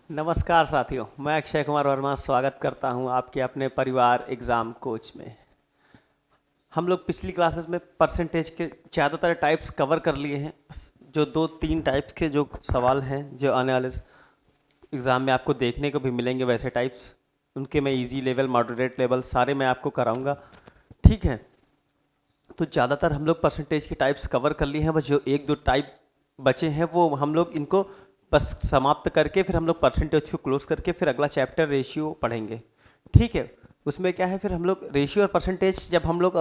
नमस्कार साथियों, मैं अक्षय कुमार वर्मा स्वागत करता हूं आपके अपने परिवार एग्ज़ाम कोच में। हम लोग पिछली क्लासेस में परसेंटेज के ज़्यादातर टाइप्स कवर कर लिए हैं। जो दो तीन टाइप्स के जो सवाल हैं जो आने वाले एग्ज़ाम में आपको देखने को भी मिलेंगे, वैसे टाइप्स उनके मैं इजी लेवल, मॉडरेट लेवल सारे मैं आपको कराऊंगा। ठीक है, तो ज़्यादातर हम लोग परसेंटेज की टाइप्स कवर कर लिए हैं। बस जो एक दो टाइप बचे हैं वो हम लोग इनको बस समाप्त करके फिर हम लोग परसेंटेज को क्लोज करके फिर अगला चैप्टर रेशियो पढ़ेंगे। ठीक है, उसमें क्या है, फिर हम लोग रेशियो और परसेंटेज जब हम लोग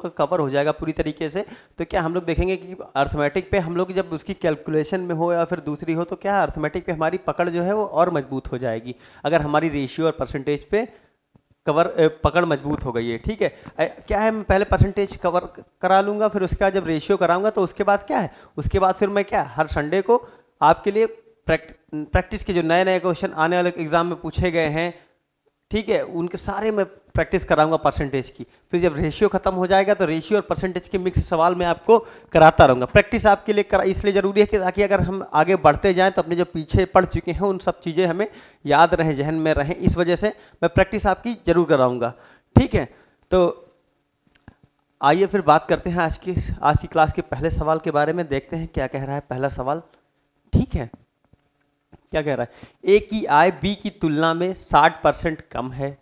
का कवर हो जाएगा पूरी तरीके से, तो क्या हम लोग देखेंगे कि अर्थमेटिक पे हम लोग जब उसकी कैलकुलेशन में हो या फिर दूसरी हो, तो क्या अर्थमेटिक पे हमारी पकड़ जो है वो और मजबूत हो जाएगी अगर हमारी रेशियो और परसेंटेज पे पकड़ मजबूत हो गई है। ठीक है, क्या है, मैं पहले परसेंटेज कवर करा लूंगा, फिर उसके बाद जब रेशियो कराऊंगा तो उसके बाद क्या है, उसके बाद फिर मैं क्या हर संडे को आपके लिए प्रैक्टिस के जो नए नए क्वेश्चन आने वाले एग्जाम में पूछे गए हैं, ठीक है, उनके सारे मैं प्रैक्टिस कराऊंगा परसेंटेज की। फिर जब रेशियो खत्म हो जाएगा तो रेशियो और परसेंटेज के मिक्स सवाल मैं आपको कराता रहूंगा। प्रैक्टिस आपके लिए इसलिए जरूरी है कि ताकि अगर हम आगे बढ़ते जाएं तो अपने जो पीछे पढ़ चुके हैं उन सब चीज़ें हमें याद रहें, जहन में रहें। इस वजह से मैं प्रैक्टिस आपकी जरूर कराऊंगा। ठीक है, तो आइए फिर बात करते हैं आज की क्लास के पहले सवाल के बारे में। देखते हैं क्या कह रहा है पहला सवाल। ठीक है, क्या कह रहा है, ए की आय बी की तुलना में 60% कम है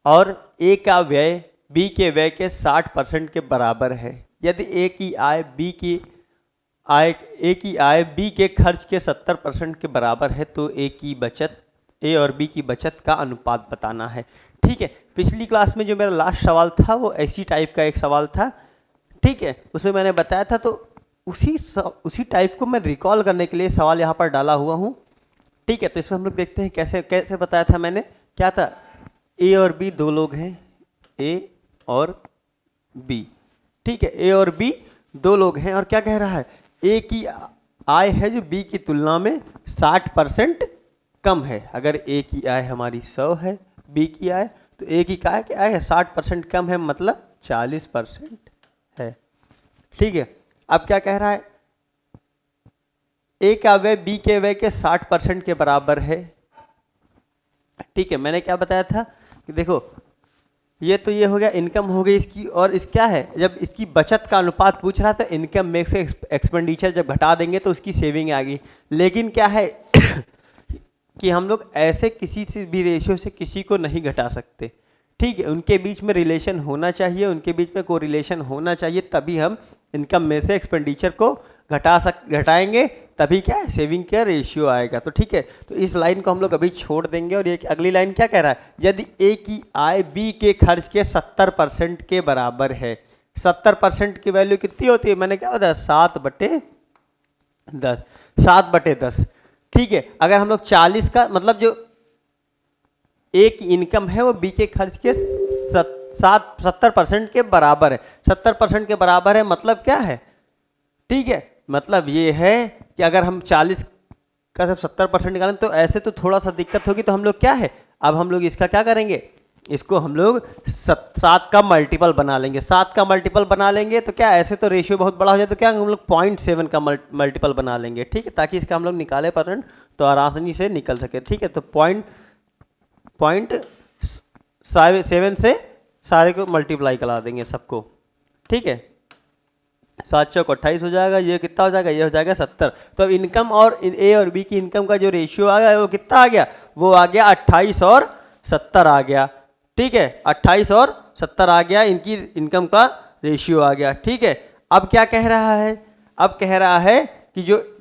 और ए का व्यय बी के व्यय के 60% के बराबर है। यदि ए की आय बी के खर्च के 70% के बराबर है तो ए और बी की बचत का अनुपात बताना है। ठीक है, पिछली क्लास में जो मेरा लास्ट सवाल था वो ऐसी टाइप का एक सवाल था। ठीक है, उसमें मैंने बताया था, तो उसी टाइप को मैं रिकॉल करने के लिए सवाल यहाँ पर डाला हुआ हूँ। ठीक है, तो इसमें हम लोग देखते हैं कैसे कैसे बताया था मैंने। क्या था, ए और बी दो लोग हैं, ए और बी। ठीक है, ए और बी दो लोग हैं और क्या कह रहा है, ए की आय है जो बी की तुलना में 60% कम है। अगर ए की आय हमारी 100 है, बी की आय, तो ए की क्या आय है 60% कम है, मतलब 40% है। ठीक है, अब क्या कह रहा है, ए का व्यय बी के व्यय के 60% के बराबर है। ठीक है, मैंने क्या बताया था कि देखो ये तो ये हो गया, इनकम हो गई इसकी, और इस क्या है, जब इसकी बचत का अनुपात पूछ रहा था, इनकम में से एक्सपेंडिचर जब घटा देंगे तो उसकी सेविंग आ गई। लेकिन क्या है कि हम लोग ऐसे किसी से भी रेशियो से किसी को नहीं घटा सकते। ठीक है, उनके बीच में रिलेशन होना चाहिए, उनके बीच में कोरिलेशन होना चाहिए, तभी हम इनकम में से एक्सपेंडिचर को घटाएंगे, तभी क्या है सेविंग का रेशियो आएगा। तो ठीक है, तो इस लाइन को हम लोग अभी छोड़ देंगे और ये अगली लाइन क्या कह रहा है, यदि ए की आय बी के खर्च के 70% के बराबर है। 70% की वैल्यू कितनी होती है, मैंने क्या बताया, 7/10। ठीक है, अगर हम लोग 40 का मतलब जो ए की इनकम है वो बी के खर्च के 70% के बराबर है। 70% के बराबर है मतलब क्या है, ठीक है, मतलब ये है कि अगर हम 40 का सब 70% निकालें तो ऐसे तो थोड़ा सा दिक्कत होगी, तो हम लोग क्या है, अब हम लोग इसका क्या करेंगे, इसको हम लोग 7 का मल्टीपल बना लेंगे। 7 का मल्टीपल बना लेंगे तो क्या, ऐसे तो रेशियो बहुत बड़ा हो जाए, तो क्या हम लोग 0.7 का मल्टीपल बना लेंगे। ठीक है, ताकि इसका हम लोग निकाले परसेंट तो आसानी से निकल सके। ठीक है, तो 0.7 से सारे को मल्टीप्लाई करा देंगे सबको। ठीक है, 7 चौक 28 हो जाएगा, ये कितना हो जाएगा, ये हो जाएगा 70। तो अब इनकम और ए और बी की इनकम का जो रेशियो आ गया वो कितना आ गया, वो आ गया 28 और 70 आ गया। ठीक है, 28 और 70 आ गया, इनकी इनकम का रेशियो आ गया। ठीक है, अब क्या कह रहा है, अब कह रहा है कि जो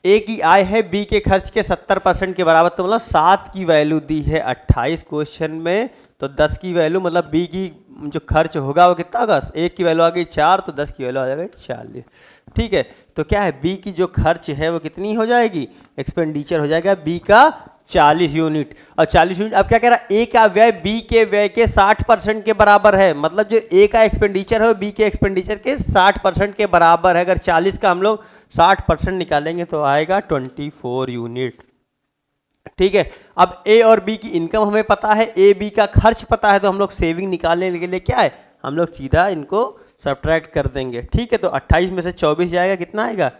ए की आय है बी के खर्च के 70% के बराबर, तो मतलब 7 की वैल्यू दी है 28 क्वेश्चन में, तो 10 की वैल्यू मतलब बी की जो खर्च होगा वो कितना होगा, एक की वैल्यू आ गई 4, तो 10 की वैल्यू आ जाएगी 40। ठीक है, तो क्या है, बी की जो खर्च है वो कितनी हो जाएगी, एक्सपेंडिचर हो जाएगा बी का 40 यूनिट। और 40 यूनिट, अब क्या कह रहा है, ए का व्यय बी के व्यय के 60% के बराबर है, मतलब जो ए का एक्सपेंडिचर है बी के एक्सपेंडिचर के 60% के बराबर है। अगर 40 का हम लोग 60% निकालेंगे तो आएगा 24 यूनिट। ठीक है, अब ए और बी की इनकम हमें पता है, ए बी का खर्च पता है, तो हम लोग सेविंग निकालने के लिए क्या है, हम लोग सीधा इनको सब्ट्रैक्ट कर देंगे। ठीक है, तो 28 में से 24 जाएगा, कितना आएगा,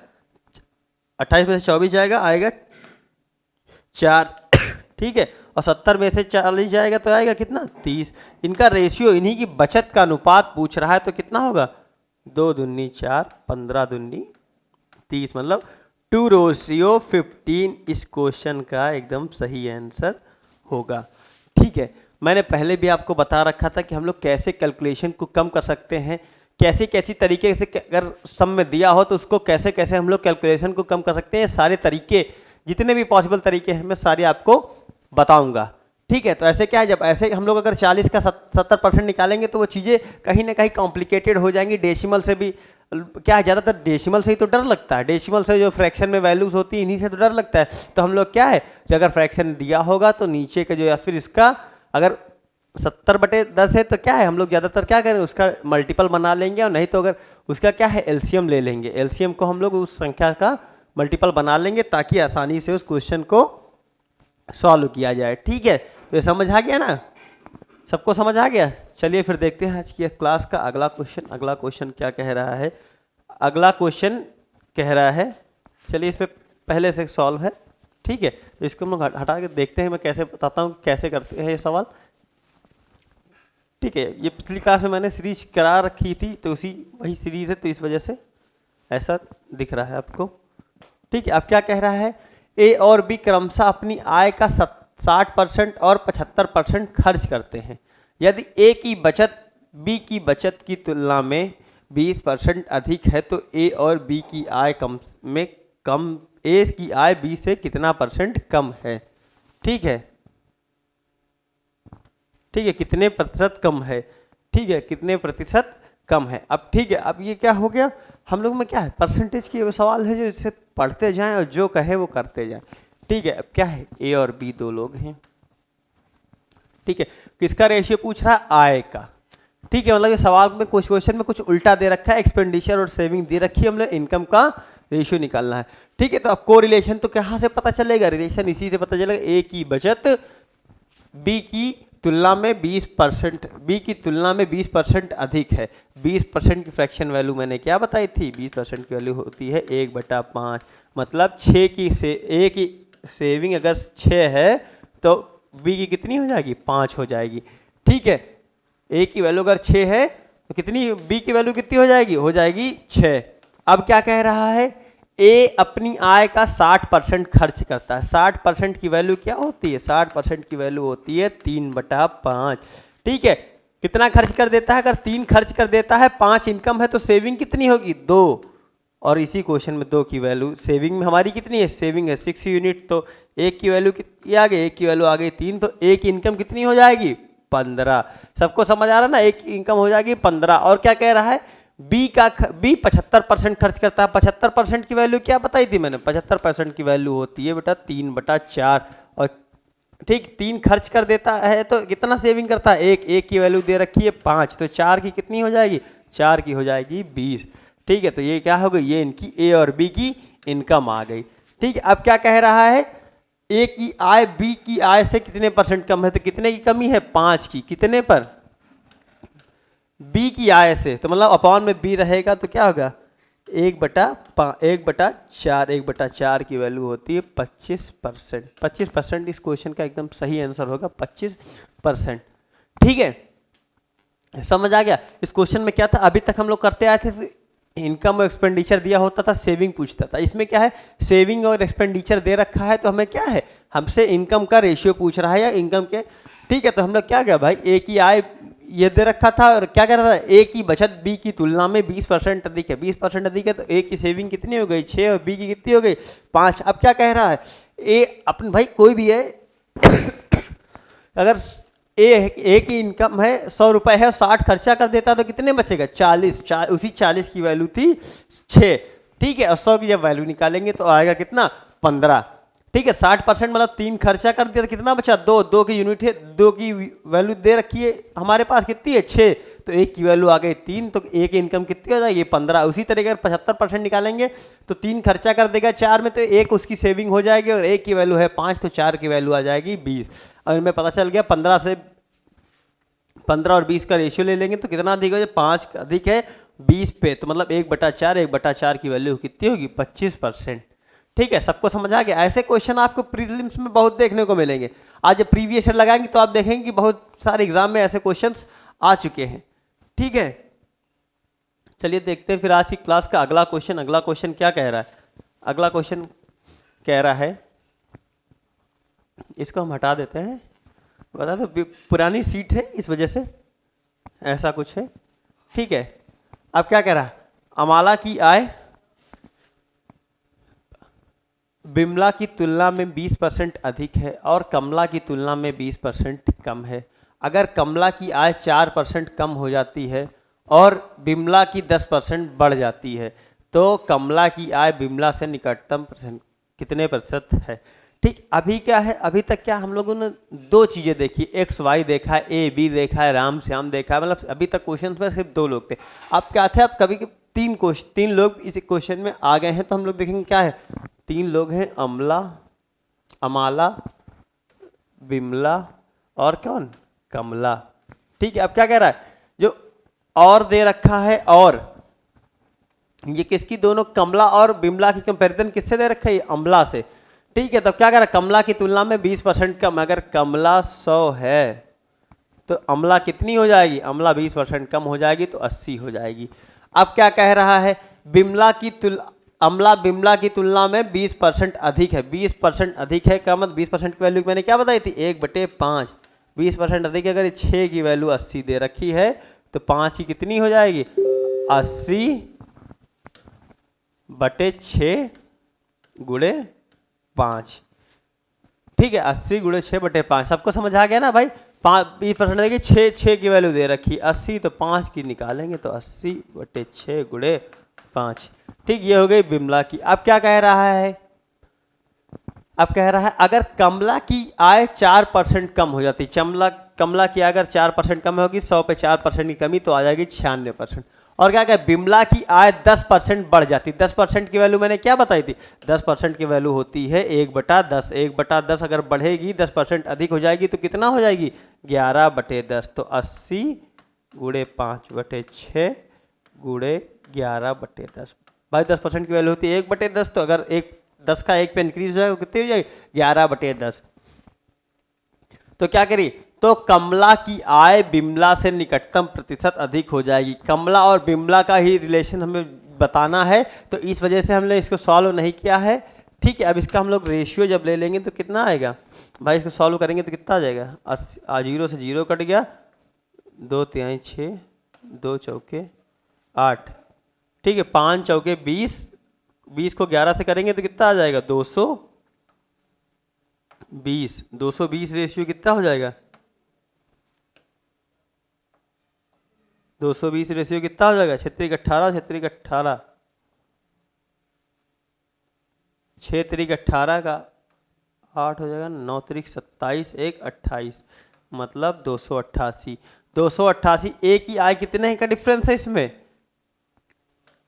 28 में से 24 जाएगा, आएगा 4 ठीक है, और 70 में से 40 जाएगा तो आएगा कितना 30। इनका रेशियो, इन्हीं की बचत का अनुपात पूछ रहा है तो कितना होगा 2 दूनी 4, 15 दूनी 30, मतलब 2:15 इस क्वेश्चन का एकदम सही आंसर होगा। ठीक है, मैंने पहले भी आपको बता रखा था कि हम लोग कैसे कैलकुलेशन को कम कर सकते हैं, कैसे कैसी तरीके से, अगर सम में दिया हो तो उसको कैसे कैसे हम लोग कैलकुलेशन को कम कर सकते हैं। सारे तरीके, जितने भी पॉसिबल तरीके हैं, मैं सारे आपको बताऊंगा। ठीक है, तो ऐसे क्या है, जब ऐसे हम लोग अगर 40 का 70% निकालेंगे तो वो चीज़ें कहीं ना कहीं कॉम्प्लिकेटेड हो जाएंगी। डेसिमल से भी क्या है, ज़्यादातर डेसिमल से ही तो डर लगता है, डेसिमल से जो फ्रैक्शन में वैल्यूज होती है इन्हीं से तो डर लगता है। तो हम लोग क्या है, जो अगर फ्रैक्शन दिया होगा तो नीचे का जो, या फिर इसका अगर 70/10 है तो क्या है, हम लोग ज़्यादातर क्या करें, उसका मल्टीपल बना लेंगे, और नहीं तो अगर उसका क्या है एलसीएम ले लेंगे। एलसीएम को हम लोग उस संख्या का मल्टीपल बना लेंगे ताकि आसानी से उस क्वेश्चन को सॉल्व किया जाए। ठीक है, तो ये समझ आ गया ना, सबको समझ आ गया। चलिए फिर देखते हैं आज की क्लास का अगला क्वेश्चन। अगला क्वेश्चन क्या कह रहा है, अगला क्वेश्चन कह रहा है, चलिए इसमें पहले से सॉल्व है। ठीक है, तो इसको हम लोग हटा के देखते हैं, मैं कैसे बताता हूँ कैसे करते हैं ये सवाल। ठीक है, ये पिछली क्लास में मैंने सीरीज करा रखी थी तो वही सीरीज है, तो इस वजह से ऐसा दिख रहा है आपको। ठीक है, अब क्या कह रहा है, ए और बी क्रमशः अपनी आय का 60% और 75% खर्च करते हैं। यदि ए की बचत बी की बचत की तुलना में 20% अधिक है तो ए और बी की आय ए की आय बी से कितना परसेंट कम है। ठीक है, ठीक है, कितने प्रतिशत कम है। ठीक है, कितने प्रतिशत कम है। अब ठीक है, अब ये क्या हो गया, हम लोग में क्या है, परसेंटेज की वो सवाल है जो इससे पढ़ते जाएं और जो कहे वो करते जाएं। ठीक है, अब क्या है, ए और बी दो लोग हैं। ठीक है, किसका रेशियो पूछ रहा है, आय का। ठीक है, मतलब ये सवाल में कुछ क्वेश्चन में कुछ उल्टा दे रखा है, एक्सपेंडिचर और सेविंग दे रखी है, हम लोग इनकम का रेशियो निकालना है। ठीक है, तो अब कोरिलेशन तो कहाँ से पता चलेगा, रिलेशन इसी से पता चलेगा, ए की बचत बी की तुलना में 20%, बी की तुलना में 20% अधिक है। 20% की फ्रैक्शन वैल्यू मैंने क्या बताई थी, 20% की वैल्यू होती है 1/5, मतलब 6 की से ए की सेविंग अगर 6 है तो बी की कितनी हो जाएगी, 5 हो जाएगी। ठीक है, ए की वैल्यू अगर 6 है तो कितनी, बी की वैल्यू कितनी हो जाएगी 6। अब क्या कह रहा है, ए अपनी आय का 60% खर्च करता है। 60% की वैल्यू क्या होती है, 60% की वैल्यू होती है 3/5। ठीक है, कितना खर्च कर देता है, अगर 3 खर्च कर देता है, 5 इनकम है तो सेविंग कितनी होगी 2, और इसी क्वेश्चन में 2 की वैल्यू, सेविंग में हमारी कितनी है, सेविंग है 6 यूनिट, तो एक की वैल्यू कितनी आ गई, एक की वैल्यू आ गई 3, तो एक की इनकम कितनी हो जाएगी 15। सबको समझ आ रहा ना, एक की इनकम हो जाएगी 15। और क्या कह रहा है, बी 75% खर्च करता है। 75% की वैल्यू क्या बताई थी मैंने, 75% की वैल्यू होती है बेटा 3/4, और ठीक 3 खर्च कर देता है तो कितना सेविंग करता है, एक की वैल्यू दे रखी है 5, तो 4 की कितनी हो जाएगी, 4 की हो जाएगी 20। ठीक है, तो ये क्या हो गई, ये इनकी ए और बी की इनकम आ गई। ठीक है, अब क्या कह रहा है, ए की आय बी की आय से कितने परसेंट कम है, तो कितने की कमी है, 5 की, कितने पर, बी की आय से, तो मतलब अपॉन में बी रहेगा तो क्या होगा 1/4 की वैल्यू होती है 25%। 25% इस क्वेश्चन का एकदम सही आंसर होगा 25%। ठीक है, समझ आ गया। इस क्वेश्चन में क्या था, अभी तक हम लोग करते आए थे, इनकम और एक्सपेंडिचर दिया होता था, सेविंग पूछता था। इसमें क्या है, सेविंग और एक्सपेंडिचर दे रखा है तो हमें क्या है, हमसे इनकम का रेशियो पूछ रहा है या इनकम के। ठीक है, तो हम लोग क्या गया भाई, ए की आय ये दे रखा था और क्या कह रहा था, ए की बचत बी की तुलना में 20% अधिक है। 20% अधिक है तो ए की सेविंग कितनी हो गई 6 और बी की कितनी हो गई 5। अब क्या कह रहा है, ए अपने भाई कोई भी है अगर ए की इनकम है 100 रुपए है, 60 खर्चा कर देता तो कितने बचेगा 40। उसी 40 की वैल्यू थी 6। ठीक है, और 100 की जब वैल्यू निकालेंगे तो आएगा कितना 15। ठीक है, 60% मतलब 3 खर्चा कर दिया तो कितना बचा 2 की यूनिट है, 2 की वैल्यू दे रखी है हमारे पास कितनी है 6, तो 1 की वैल्यू आ गई 3, तो 1 की इनकम कितनी हो जाएगी 15। उसी तरीके अगर 75% निकालेंगे तो 3 खर्चा कर देगा 4 में, तो 1 उसकी सेविंग हो जाएगी, और 1 की वैल्यू है 5, तो 4 की वैल्यू आ जाएगी 20। और इनमें पता चल गया 15 और 20 का रेशियो ले लेंगे तो कितना अधिक हो जाए, 5 अधिक है 20 पे, तो मतलब 1/4 की वैल्यू कितनी होगी 25%। ठीक है, सबको समझ आ गया। ऐसे क्वेश्चन आपको प्रीलिम्स में बहुत देखने को मिलेंगे। आज जब प्रीवियस ईयर लगाएंगे तो आप देखेंगे कि बहुत सारे एग्जाम में ऐसे क्वेश्चंस आ चुके हैं। ठीक है, चलिए देखते हैं फिर आज की क्लास का अगला क्वेश्चन। अगला क्वेश्चन क्या कह रहा है? अगला क्वेश्चन कह रहा है, इसको हम हटा देते हैं, बता दो पुरानी सीट है इस वजह से ऐसा कुछ है। ठीक है, अब क्या कह रहा है? अमाला की आय बिमला की तुलना में 20% अधिक है और कमला की तुलना में 20% कम है। अगर कमला की आय 4% कम हो जाती है और बिमला की 10% बढ़ जाती है तो कमला की आय बिमला से निकटतम कितने प्रतिशत है? ठीक, अभी क्या है, अभी तक क्या हम लोगों ने दो चीज़ें देखी, एक्स वाई देखा है, ए बी देखा है, राम श्याम देखा है, मतलब अभी तक क्वेश्चन में सिर्फ दो लोग थे। अब क्या थे, अब कभी तीन लोग इस क्वेश्चन में आ गए हैं, तो हम लोग देखेंगे क्या है। तीन लोग हैं, अमाला, बिमला और कौन? कमला। ठीक है, अब क्या कह रहा है, जो और दे रखा है, और ये किसकी, दोनों कमला और बिमला की कंपैरिजन किससे दे रखा है? अमला से। ठीक है, तब क्या कह रहा है, कमला की तुलना में 20% कम। अगर कमला 100 है तो अमला कितनी हो जाएगी? अमला 20% कम हो जाएगी तो 80 हो जाएगी। अब क्या कह रहा है, अमला बिमला की तुलना में 20% अधिक है। 20% अधिक है का मतलब 20% की वैल्यू मैंने क्या बताई थी? 1/5। 20% अधिक है, अगर 6 की वैल्यू 80 दे रखी है तो 5 की कितनी हो जाएगी? 80/6 गुणे 5। ठीक है, 80 गुणे 6/5। सबको समझ आ गया ना भाई? 20% देखिए, 6 की वैल्यू दे रखी 80, तो 5 की निकालेंगे तो 80/6 गुणे 5। ठीक, ये हो गई बिमला की। अब क्या कह रहा है, अब कह रहा है अगर कमला की आय 4% कम हो जाती, कमला की अगर 4% कम होगी, 100 पे 4% की कमी तो आ जाएगी 96%। और क्या कहे, बिमला की आय 10% बढ़ जाती। 10% की वैल्यू मैंने क्या बताई थी? 10% की वैल्यू होती है 1/10। 1/10 अगर बढ़ेगी, 10% अधिक हो जाएगी तो कितना हो जाएगी? 11/10। तो 80 गुणे 5/6 गुणे 11/10। भाई 10% की वैल्यू होती है 1/10, तो अगर 10 का 1 पे इंक्रीज हो जाएगा तो कितनी हो जाएगी? 11/10। तो क्या करिए, तो कमला की आय बिमला से निकटतम प्रतिशत अधिक हो जाएगी। कमला और बिमला का ही रिलेशन हमें बताना है, तो इस वजह से हमने इसको सॉल्व नहीं किया है। ठीक है, अब इसका हम लोग रेशियो जब ले लेंगे तो कितना आएगा भाई? इसको सॉल्व करेंगे तो कितना आ जाएगा? 0 से 0 कट गया, 2 तिहाई 6, 2 चौके 8। ठीक है, 5 चौके 20, 20 को 11 से करेंगे तो कितना आ जाएगा? 220। 220 रेशियो कितना हो जाएगा? 220 रेशियो कितना हो जाएगा? 6 3 18, 6 3 18, 6 3 18 का 8 हो जाएगा, 9 3 27, 1 28, मतलब 288। 288। एक ही आय कितने का डिफरेंस है इसमें?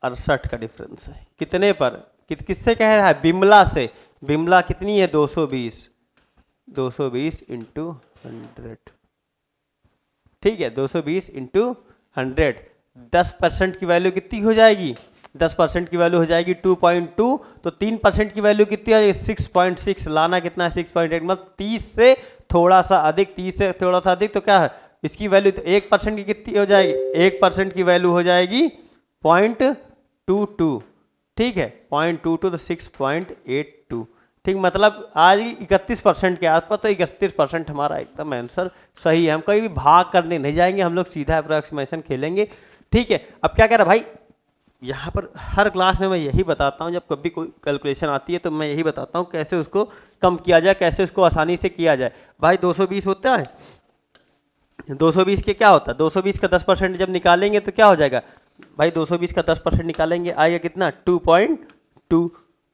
68 का डिफरेंस है। कितने पर? किससे कह रहा है? बिमला से। बिमला कितनी है? 220। 220 इंटू 100। ठीक है, 220 इंटू 100। 10% की वैल्यू कितनी हो जाएगी? 10% की वैल्यू हो जाएगी 2.2। तो 3% की वैल्यू कितनी आ जाएगी? 6.6। लाना कितना है? 6.8, मतलब 30 से थोड़ा सा अधिक। 30 से थोड़ा सा अधिक तो क्या है इसकी वैल्यू? 1% की कितनी हो जाएगी? 1% की वैल्यू हो जाएगी 0.22। ठीक है, 0.22 तो 6.82। ठीक, मतलब आज 31% के आसपास, तो 31% हमारा एकदम आंसर सही है। हम कहीं भी भाग करने नहीं जाएंगे, हम लोग सीधा अप्रोक्सीमेशन खेलेंगे। ठीक है, अब क्या कह रहा भाई, यहाँ पर हर क्लास में मैं यही बताता हूँ, जब कभी कोई कैलकुलेशन आती है तो मैं यही बताता हूँ कैसे उसको कम किया जाए, कैसे उसको आसानी से किया जाए। भाई 220 होता है, 220 के क्या होता है? 220 का 10% जब निकालेंगे तो क्या हो जाएगा भाई? 220 का 10% निकालेंगे आएगा कितना? 2.2।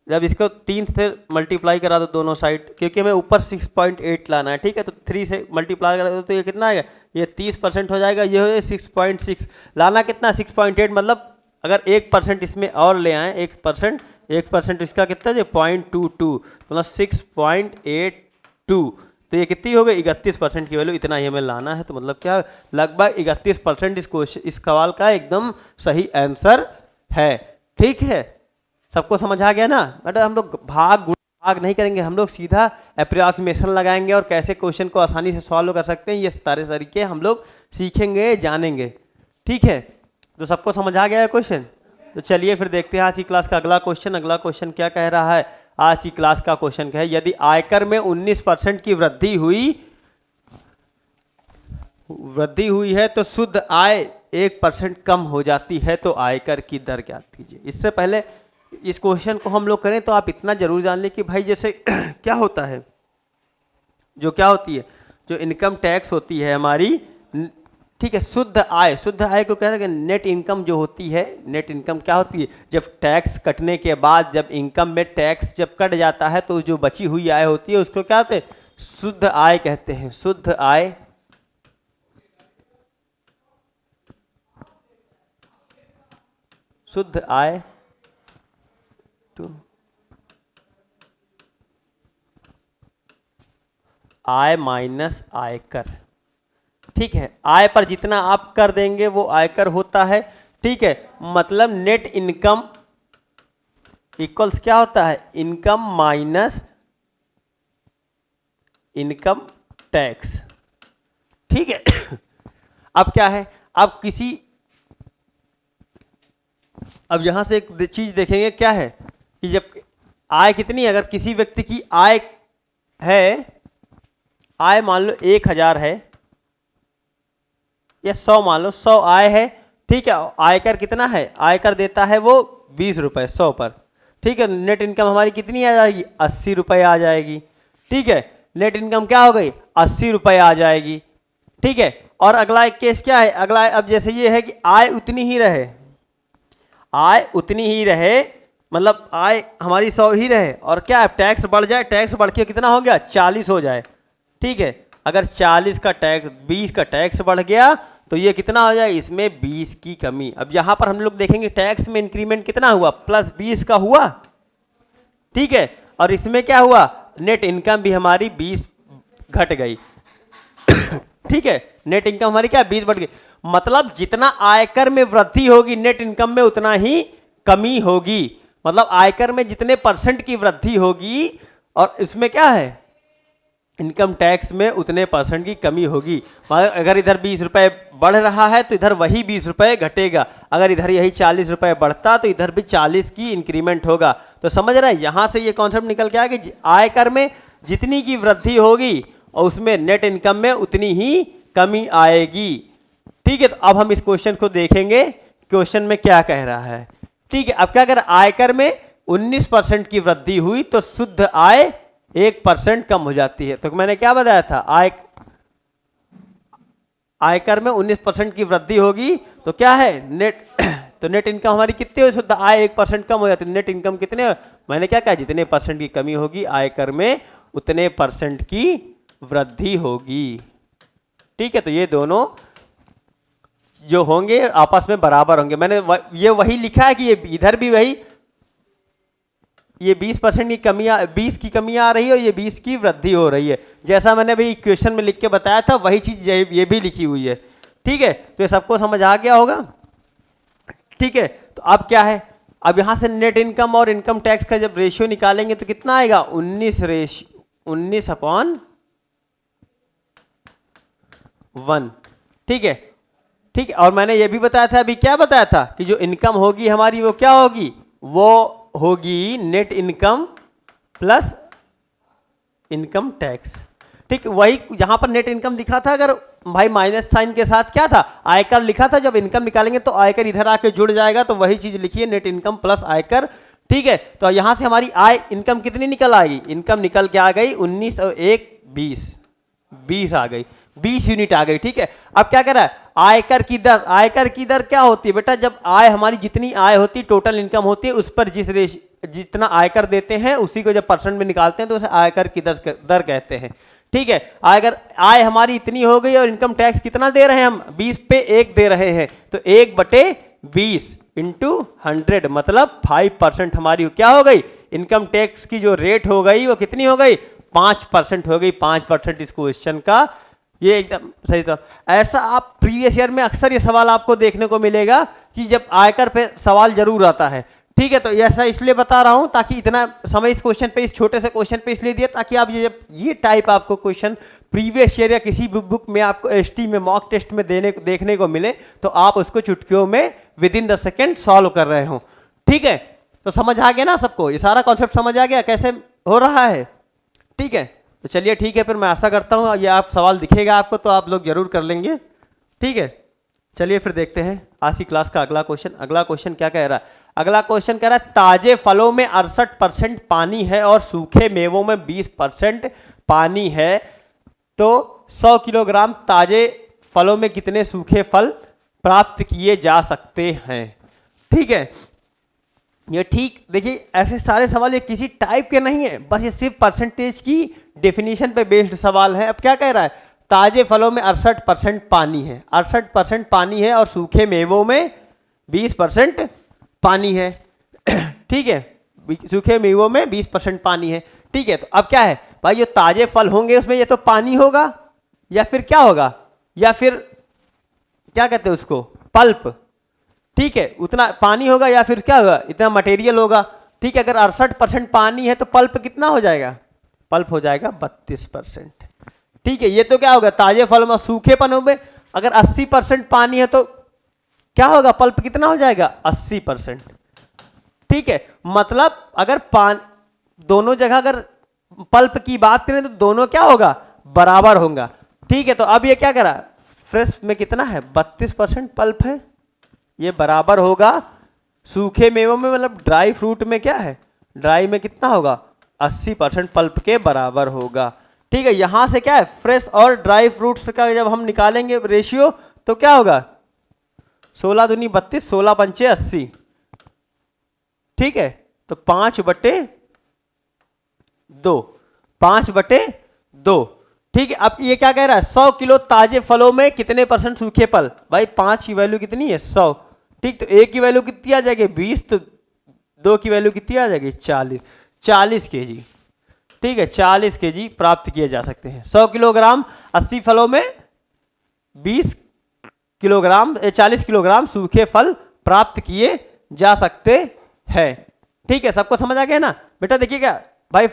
जब इसको 3 से मल्टीप्लाई करा दो दोनों साइड, क्योंकि हमें ऊपर 6.8 लाना है। ठीक है, तो 3 से मल्टीप्लाई करा दो तो ये कितना आएगा? ये 30% हो जाएगा। ये हो 6.6। लाना कितना? 6.8। मतलब अगर 1% इसमें और ले आए, 1% इसका कितना है? 0.22, मतलब 6.82। तो ये कितनी हो गई? 31% की वैल्यू। इतना ही हमें लाना है। तो मतलब क्या, लगभग 31% इस सवाल का एकदम सही आंसर है। ठीक है, सबको समझ आ गया ना बेटा? हम लोग भाग गुणा भाग नहीं करेंगे, हम लोग सीधा अप्रोक्सीमेशन लगाएंगे और कैसे क्वेश्चन को आसानी से सॉल्व कर सकते हैं ये सारे तरीके हम लोग सीखेंगे, जानेंगे। ठीक है, तो सबको समझ आ गया है क्वेश्चन? तो चलिए फिर देखते हैं आज की क्लास का अगला क्वेश्चन। अगला क्वेश्चन क्या कह रहा है? आज की क्लास का क्वेश्चन है, यदि आयकर में 19% की वृद्धि हुई है तो शुद्ध आय 1% कम हो जाती है, तो आयकर की दर ज्ञात कीजिए। इससे पहले इस क्वेश्चन को हम लोग करें तो आप इतना जरूर जान लें कि भाई जैसे क्या होता है, जो क्या होती है, जो इनकम टैक्स होती है हमारी, ठीक है, शुद्ध आय को कहते हैं नेट इनकम जो होती है, नेट इनकम क्या होती है? जब टैक्स कटने के बाद जब इनकम में टैक्स जब कट जाता है तो जो बची हुई आय होती है उसको क्या कहते हैं? शुद्ध आय कहते हैं। शुद्ध आय शुद्ध आय टू आय माइनस आयकर। ठीक है, आय पर जितना आप कर देंगे वो आयकर होता है। ठीक है, मतलब नेट इनकम इक्वल्स क्या होता है? Income minus income tax. ठीक है अब क्या है, अब यहां से एक चीज देखेंगे क्या है कि जब आय कितनी है, अगर किसी व्यक्ति की आय है, आय मान लो 1000 है या 100, मान लो 100 आय है। ठीक है, आयकर कितना है? आयकर देता है वो 20 रुपए 100 पर। ठीक है, नेट इनकम हमारी कितनी आ जाएगी? 80 रुपए आ जाएगी। ठीक है, नेट इनकम क्या हो गई? 80 रुपए आ जाएगी। ठीक है, और अगला एक केस क्या है? अगला अब जैसे ये है कि आय उतनी ही रहे, आय उतनी ही रहे, मतलब आय हमारी 100 ही रहे, और क्या है, टैक्स बढ़ जाए, टैक्स बढ़ के कितना हो गया? 40 हो जाए। ठीक है, अगर 40 का टैक्स 20 का टैक्स बढ़ गया तो ये कितना हो जाए? इसमें 20 की कमी। अब यहां पर हम लोग देखेंगे टैक्स में इंक्रीमेंट कितना हुआ? प्लस 20 का हुआ। ठीक है, और इसमें क्या हुआ? नेट इनकम भी हमारी 20 घट गई। ठीक है, नेट इनकम हमारी क्या 20 बढ़ गई, मतलब जितना आयकर में वृद्धि होगी नेट इनकम में उतना ही कमी होगी। मतलब आयकर में जितने परसेंट की वृद्धि होगी और इसमें क्या है, इनकम टैक्स में उतने परसेंट की कमी होगी। अगर इधर 20 रुपए बढ़ रहा है तो इधर वही 20 रुपए घटेगा, अगर इधर यही 40 रुपए बढ़ता तो इधर भी 40 की इंक्रीमेंट होगा। तो समझ रहे हैं, यहां से ये कॉन्सेप्ट निकल के आया कि आयकर में जितनी की वृद्धि होगी और उसमें नेट इनकम में उतनी ही कमी आएगी। ठीक है, तो अब हम इस क्वेश्चन को देखेंगे, क्वेश्चन में क्या कह रहा है। ठीक है, अब क्या कर, आयकर में 19% की वृद्धि हुई तो शुद्ध आय 1% कम हो जाती है। तो मैंने क्या बताया था, आयकर में 19% की वृद्धि होगी तो क्या है, नेट तो नेट इनकम हमारी कितनी हो? शुद्ध आय 1% कम हो जाती है। नेट इनकम कितने, मैंने क्या कहा, जितने परसेंट की कमी होगी आयकर में उतने परसेंट की वृद्धि होगी। ठीक है, तो ये दोनों जो होंगे आपस में बराबर होंगे। मैंने ये वही लिखा है कि ये इधर भी वही, ये 20% की कमी 20 की कमी आ रही है और ये 20 की वृद्धि हो रही है। जैसा मैंने अभी इक्वेशन में लिख के बताया था वही चीज ये भी लिखी हुई है। ठीक है, तो ये सबको समझ आ गया होगा। ठीक है, तो अब क्या है, अब यहां से नेट इनकम और इनकम टैक्स का जब रेशियो निकालेंगे तो कितना आएगा? 19/1। ठीक है, ठीक है, और मैंने ये भी बताया था, अभी क्या बताया था कि जो इनकम होगी हमारी वो क्या होगी, वो होगी net income plus income tax. ठीक, वही जहां पर नेट इनकम लिखा था, अगर भाई माइनस साइन के साथ क्या था, आयकर लिखा था, जब इनकम निकालेंगे तो आयकर इधर आके जुड़ जाएगा, तो वही चीज लिखिए, नेट इनकम प्लस आयकर। ठीक है, तो यहां से हमारी आय इनकम कितनी निकल आएगी, इनकम निकल के आ गई 19 और 1 20 आ गई, 20 यूनिट आ गई। ठीक है, अब क्या कर रहा है, आयकर की दर, आयकर की दर क्या होती है बेटा, जब आय हमारी जितनी आय होती है टोटल इनकम होती है उस पर जितना आयकर देते हैं उसी को जब परसेंट में निकालते हैं तो उसे आयकर की दर कहते हैं। ठीक है, अगर आय हमारी इतनी हो गई और इनकम टैक्स कितना दे रहे हैं हम, 20 पे 1 दे रहे हैं, तो 1/20 इंटू 100 मतलब 5% हमारी क्या हो गई, इनकम टैक्स की जो रेट हो गई वो कितनी हो गई, 5% हो गई। 5% इस क्वेश्चन का, ये एकदम सही था। ऐसा आप प्रीवियस ईयर में अक्सर ये सवाल आपको देखने को मिलेगा कि जब आयकर पे सवाल जरूर आता है। ठीक है, तो ऐसा इसलिए बता रहा हूं ताकि इतना समय इस क्वेश्चन पे, इस छोटे से क्वेश्चन पे इसलिए दिया ताकि आप ये टाइप आपको क्वेश्चन प्रीवियस ईयर या किसी भी बुक में आपको एसटी में मॉक टेस्ट में देखने को मिले तो आप उसको चुटकियों में with in the second solve कर रहे हो। ठीक है, तो समझ आ गया ना सबको, ये सारा कॉन्सेप्ट समझ आ गया कैसे हो रहा है। ठीक है, तो चलिए ठीक है, फिर मैं आशा करता हूँ ये आप सवाल दिखेगा आपको तो आप लोग जरूर कर लेंगे। ठीक है, चलिए फिर देखते हैं आज की क्लास का अगला क्वेश्चन। अगला क्वेश्चन क्या कह रहा है? अगला क्वेश्चन कह रहा है ताजे फलों में 68% पानी है और सूखे मेवों में 20% पानी है, तो 100 किलोग्राम ताजे फलों में कितने सूखे फल प्राप्त किए जा सकते हैं। ठीक है, ये ठीक देखिए, ऐसे सारे सवाल ये किसी टाइप के नहीं है, बस ये सिर्फ परसेंटेज की डेफिनेशन पे बेस्ड सवाल है। अब क्या कह रहा है? ताजे फलों में 68% पानी है, 68% पानी है और सूखे मेवों में 20% पानी है। ठीक है, सूखे मेवों में 20% पानी है। ठीक है, तो अब क्या है भाई, जो ताजे फल होंगे उसमें ये तो पानी होगा या फिर क्या होगा, या फिर क्या कहते हैं उसको, पल्प। ठीक है, उतना पानी होगा या फिर क्या होगा, इतना मटेरियल होगा। ठीक है, अगर 68% पानी है तो पल्प कितना हो जाएगा? पल्प हो जाएगा 32%। ठीक है, ये तो क्या होगा, ताजे फल में सूखेपन में अगर 80% पानी है तो क्या होगा, पल्प कितना हो जाएगा? 80%। ठीक है, मतलब अगर दोनों जगह अगर पल्प की बात करें तो दोनों क्या होगा, बराबर होगा। ठीक है, तो अब ये क्या करा, फ्रेश में कितना है, 32% पल्प है, ये बराबर होगा सूखे मेवों में, मतलब ड्राई फ्रूट में क्या है, ड्राई में कितना होगा, 80% पल्प के बराबर होगा। ठीक है, यहां से क्या है, फ्रेश और ड्राई फ्रूट्स का जब हम निकालेंगे रेशियो तो क्या होगा, 16 दूनी 32, 16 पंचे 80। ठीक है, तो 5/2, 5/2। ठीक है, अब ये क्या कह रहा है, 100 किलो ताजे फलों में कितने % सूखे फल। भाई 5 की वैल्यू कितनी है, 100। ठीक, तो 1 की वैल्यू कितनी आ जाएगी, 20, तो 2 की वैल्यू कितनी आ जाएगी, 40 kg। ठीक है, 40 kg प्राप्त किए जा सकते हैं। 100 किलोग्राम 80 फलों में 20 किलोग्राम 40 किलोग्राम सूखे फल प्राप्त किए जा सकते हैं। ठीक है, सबको समझ आ गया ना बेटा? देखिएगा भाई,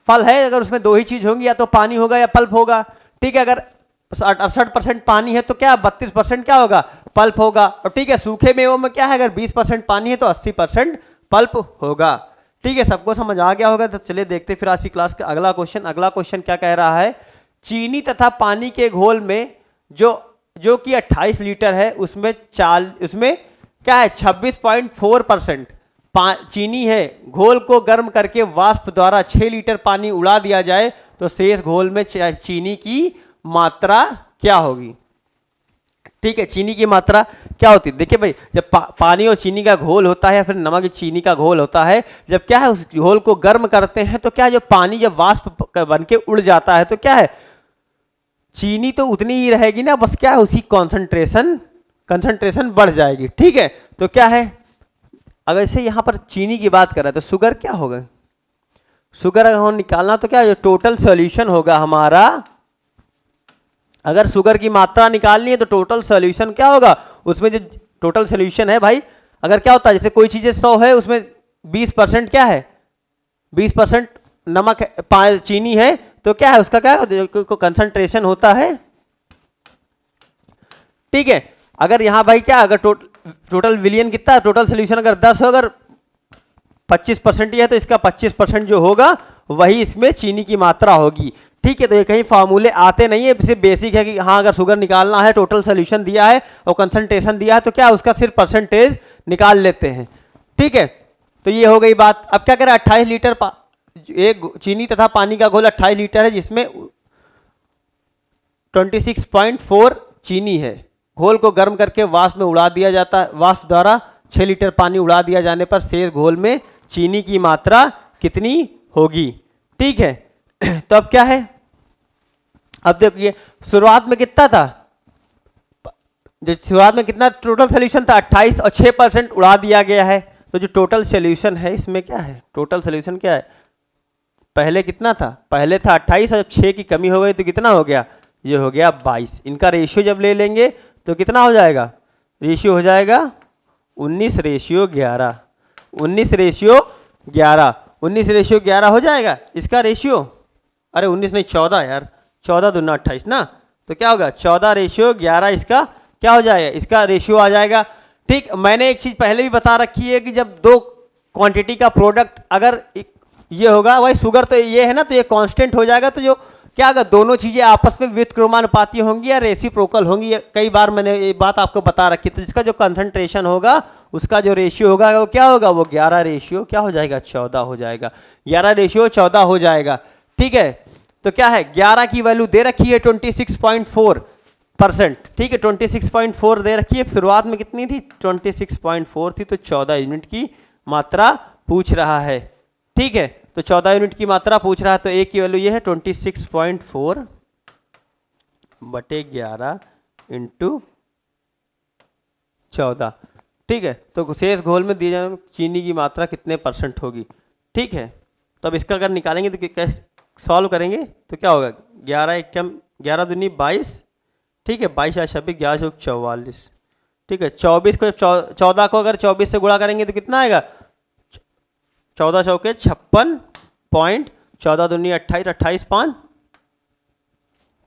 फल है अगर उसमें दो ही चीज होंगी, या तो पानी होगा या पल्प होगा। ठीक है, अगर 68% पानी है तो क्या 32% क्या होगा, पल्प होगा। और ठीक है, सूखे मेवों में क्या है, अगर 20% पानी है तो 80% पल्प होगा। ठीक है, सबको समझ आ गया होगा। तो चलिए देखते फिर आज की क्लास का अगला क्वेश्चन। अगला क्वेश्चन क्या कह रहा है, चीनी तथा पानी के घोल में जो कि 28 लीटर है उसमें क्या है, 26.4% चीनी है। घोल को गर्म करके वाष्प द्वारा 6 लीटर पानी उड़ा दिया जाए तो शेष घोल में चीनी की मात्रा क्या होगी। ठीक है, चीनी की मात्रा क्या होती है? देखिए भाई, जब पानी और चीनी का घोल होता है या फिर नमक चीनी का घोल होता है, जब क्या है उस घोल को गर्म करते हैं तो क्या, जो पानी जब वाष्प बन के उड़ जाता है तो क्या है, चीनी तो उतनी ही रहेगी ना, बस क्या है उसकी कंसंट्रेशन बढ़ जाएगी। ठीक है, तो क्या है, अगर इसे यहां पर चीनी की बात कर रहे हैं तो शुगर क्या होगा, शुगर अगर हम निकालना तो क्या है, जो टोटल सॉल्यूशन होगा हमारा, अगर शुगर की मात्रा निकालनी है तो टोटल सॉल्यूशन क्या होगा, उसमें जो टोटल सॉल्यूशन है भाई, अगर क्या होता है, जैसे कोई चीजें 100 है उसमें 20% क्या है, 20% नमक है, चीनी है, तो क्या है उसका क्या कंसंट्रेशन होता है। ठीक है, अगर यहां भाई क्या, अगर टोटल विलियन कितना है, टोटल सोल्यूशन अगर 10 हो, अगर 25% ही है तो इसका 25% जो होगा वही इसमें चीनी की मात्रा होगी। ठीक है, तो ये कहीं फार्मूले आते नहीं है, सिर्फ बेसिक है कि हाँ अगर शुगर निकालना है, टोटल सोल्यूशन दिया है और कंसंट्रेशन दिया है तो क्या उसका सिर्फ परसेंटेज निकाल लेते हैं। ठीक है, तो ये हो गई बात। अब क्या करें, 28 लीटर एक चीनी तथा पानी का घोल 28 लीटर है जिसमें 26.4 चीनी है। घोल को गर्म करके वाष्प में उड़ा दिया जाता है, वाष्प द्वारा 6 लीटर पानी उड़ा दिया जाने पर शेष घोल में चीनी की मात्रा कितनी होगी। ठीक है, तो अब क्या है, अब देखिए शुरुआत में कितना था, शुरुआत में कितना टोटल सोल्यूशन था 28 और 6% उड़ा दिया गया है, तो जो टोटल सोल्यूशन है इसमें क्या है, टोटल सोल्यूशन क्या है, पहले कितना था, पहले था 28 और जब 6 की कमी हो गई तो कितना हो गया, ये हो गया 22। इनका रेशियो जब ले लेंगे तो कितना हो जाएगा, रेशियो हो जाएगा 19/11। 19:11, 19:11 हो जाएगा इसका रेशियो। अरे 19 नहीं 14 यार, 14 दूना 28 ना, तो क्या होगा 14:11 इसका क्या हो जाएगा, इसका रेशियो आ जाएगा। ठीक, मैंने एक चीज़ पहले भी बता रखी है कि जब दो क्वांटिटी का प्रोडक्ट अगर ये होगा, वही शुगर तो ये है ना, तो ये कांस्टेंट हो जाएगा, तो जो क्या होगा दोनों चीज़ें आपस में व्युत्क्रमानुपाती होंगी या रेसिप्रोकल होंगी। कई बार मैंने ये बात आपको बता रखी, तो जिसका जो कंसंट्रेशन होगा उसका जो रेशियो होगा वो क्या होगा, वो 11 रेशियो क्या हो जाएगा 14 हो जाएगा, 11 रेशियो 14 हो जाएगा। ठीक है, तो क्या है 11 की वैल्यू दे रखी है 26.4%। ठीक है, 26.4 दे रखी है, शुरुआत में कितनी थी 26.4 थी, तो 14 यूनिट की मात्रा पूछ रहा है। ठीक है, तो 14 यूनिट की मात्रा पूछ रहा है, तो ए की वैल्यू ये है 26.4 बटे 11 इंटू 14। ठीक है, तो शेष घोल में दिए जाने चीनी की मात्रा कितने परसेंट होगी। ठीक है, तो अब इसका अगर निकालेंगे तो कैसे सॉल्व करेंगे, तो क्या होगा 11 एकम 11 दूनी 22। ठीक है, 22 या 26, 11 चौक 44। ठीक है, 24 को 14 को अगर 24 से गुणा करेंगे तो कितना आएगा 14 चौके 56 पॉइंट, 14 दूनी 28, 28 5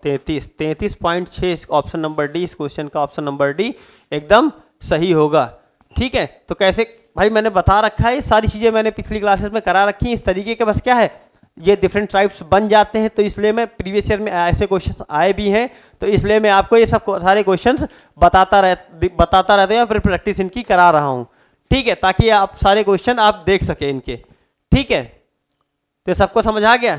33, 33.6 ऑप्शन नंबर डी, इस क्वेश्चन का ऑप्शन नंबर डी एकदम सही होगा। ठीक है, तो कैसे भाई मैंने बता रखा है, सारी चीज़ें मैंने पिछली क्लासेस में करा रखी हैं इस तरीके के, बस क्या है ये डिफरेंट टाइप्स बन जाते हैं, तो इसलिए मैं प्रीवियस ईयर में ऐसे क्वेश्चन आए भी हैं, तो इसलिए मैं आपको ये सब सारे क्वेश्चंस बताता रहता हूँ, फिर प्रैक्टिस इनकी करा रहा हूँ। ठीक है, ताकि आप सारे क्वेश्चन आप देख सके इनके। ठीक है, तो सबको समझ आ गया।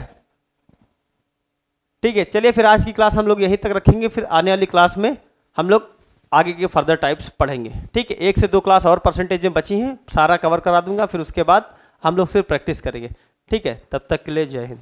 ठीक है, चलिए फिर आज की क्लास हम लोग यहीं तक रखेंगे, फिर आने वाली क्लास में हम लोग आगे के फर्दर टाइप्स पढ़ेंगे। ठीक है, 1 से 2 क्लास और परसेंटेज में बची हैं, सारा कवर करा दूंगा, फिर उसके बाद हम लोग सिर्फ प्रैक्टिस करेंगे। ठीक है, तब तक के लिए जय हिंद।